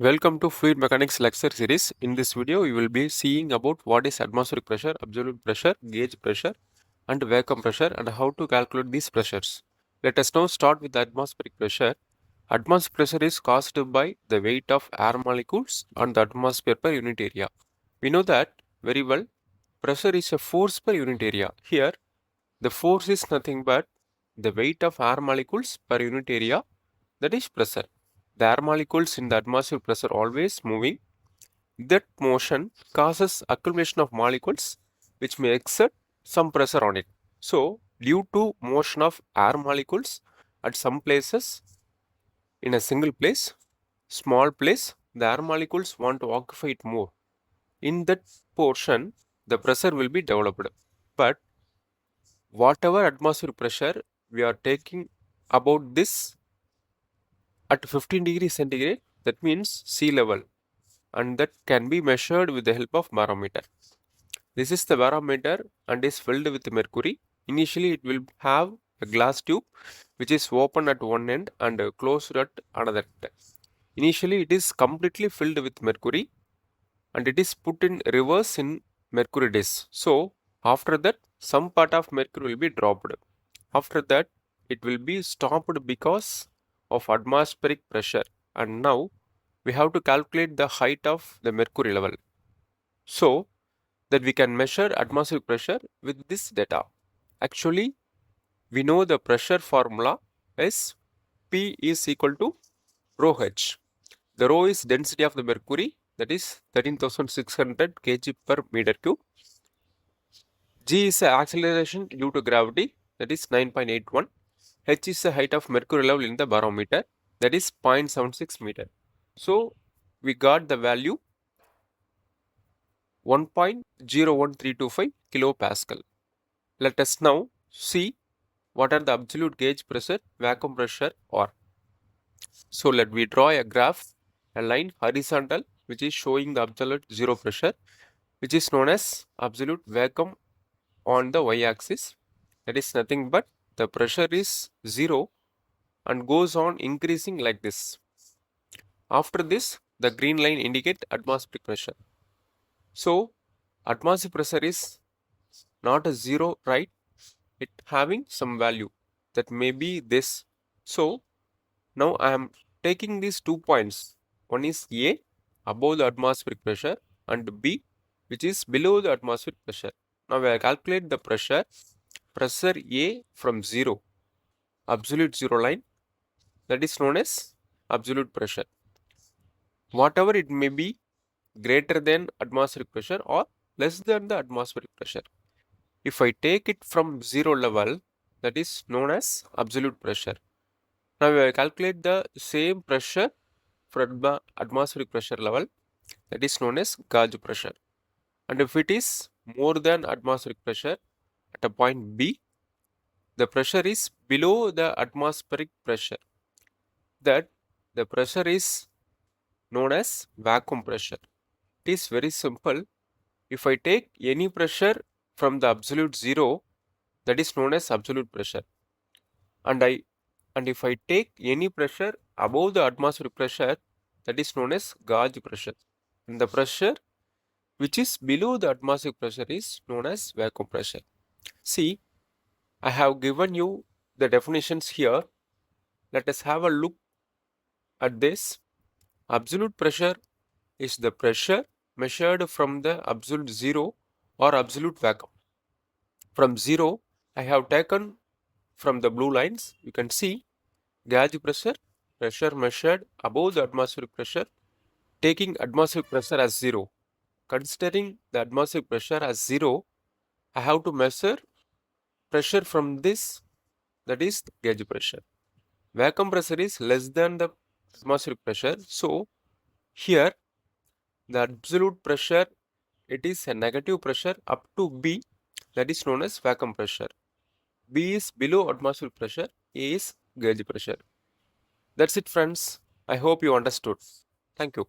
Welcome to Fluid Mechanics lecture series. In this video, you will be seeing about what is atmospheric pressure, absolute pressure, gauge pressure, and vacuum pressure, and how to calculate these pressures. Let us now start with the atmospheric pressure. Atmospheric pressure is caused by the weight of air molecules on the atmosphere per unit area. We know that very well. Pressure is a force per unit area. Here, the force is nothing but the weight of air molecules per unit area, that is pressure. The air molecules in the atmosphere pressure always moving. That motion causes accumulation of molecules which may exert some pressure on it. So, due to motion of air molecules at some places in a single place, small place, the air molecules want to occupy it more. In that portion, the pressure will be developed. But whatever atmospheric pressure we are taking about this at 15 degrees centigrade, that means sea level, and that can be measured with the help of barometer. This is the barometer and is filled with mercury. Initially, it will have a glass tube which is open at one end and closed at another end. Initially, it is completely filled with mercury and it is put in reverse in mercury disc. So, after that, some part of mercury will be dropped. After that, it will be stopped because of atmospheric pressure. And now, we have to calculate the height of the mercury level, so that we can measure atmospheric pressure with this data. Actually, we know the pressure formula is P is equal to rho h. The rho is density of the mercury, that is 13,600 kg per meter cube. G is the acceleration due to gravity, that is 9.81. H is the height of mercury level in the barometer, that is 0.76 meter. So, we got the value 1.01325 kilopascal. Let us now see what are the absolute gauge pressure, vacuum pressure are. So let me draw a graph, a line horizontal which is showing the absolute zero pressure, which is known as absolute vacuum on the y-axis. That is nothing but the pressure is zero and goes on increasing like this. After this, the green line indicate atmospheric pressure. So atmospheric pressure is not a zero, right? It having some value, that may be this. So now I am taking these 2 points. One is A, above the atmospheric pressure, and B, which is below the atmospheric pressure. Now I calculate the pressure A from 0, absolute zero line, that is known as absolute pressure. Whatever it may be, greater than atmospheric pressure or less than the atmospheric pressure. If I take it from 0 level, that is known as absolute pressure. Now we will calculate the same pressure from the atmospheric pressure level, that is known as gauge pressure. And if it is more than atmospheric pressure at a point B, the pressure is below the atmospheric pressure. That the pressure is known as vacuum pressure. It is very simple. If I take any pressure from the absolute zero, that is known as absolute pressure. And if I take any pressure above the atmospheric pressure, that is known as gauge pressure. And the pressure which is below the atmospheric pressure is known as vacuum pressure. See, I have given you the definitions here. Let us have a look at this. Absolute pressure is the pressure measured from the absolute zero or absolute vacuum. From zero, I have taken from the blue lines. You can see gauge pressure, pressure measured above the atmospheric pressure, taking atmospheric pressure as zero. Considering the atmospheric pressure as zero, I have to measure pressure from this, that is gauge pressure. Vacuum pressure is less than the atmospheric pressure. So here the absolute pressure, it is a negative pressure up to B, that is known as vacuum pressure. B is below atmospheric pressure, A is gauge pressure. That's it friends. I hope you understood. Thank you.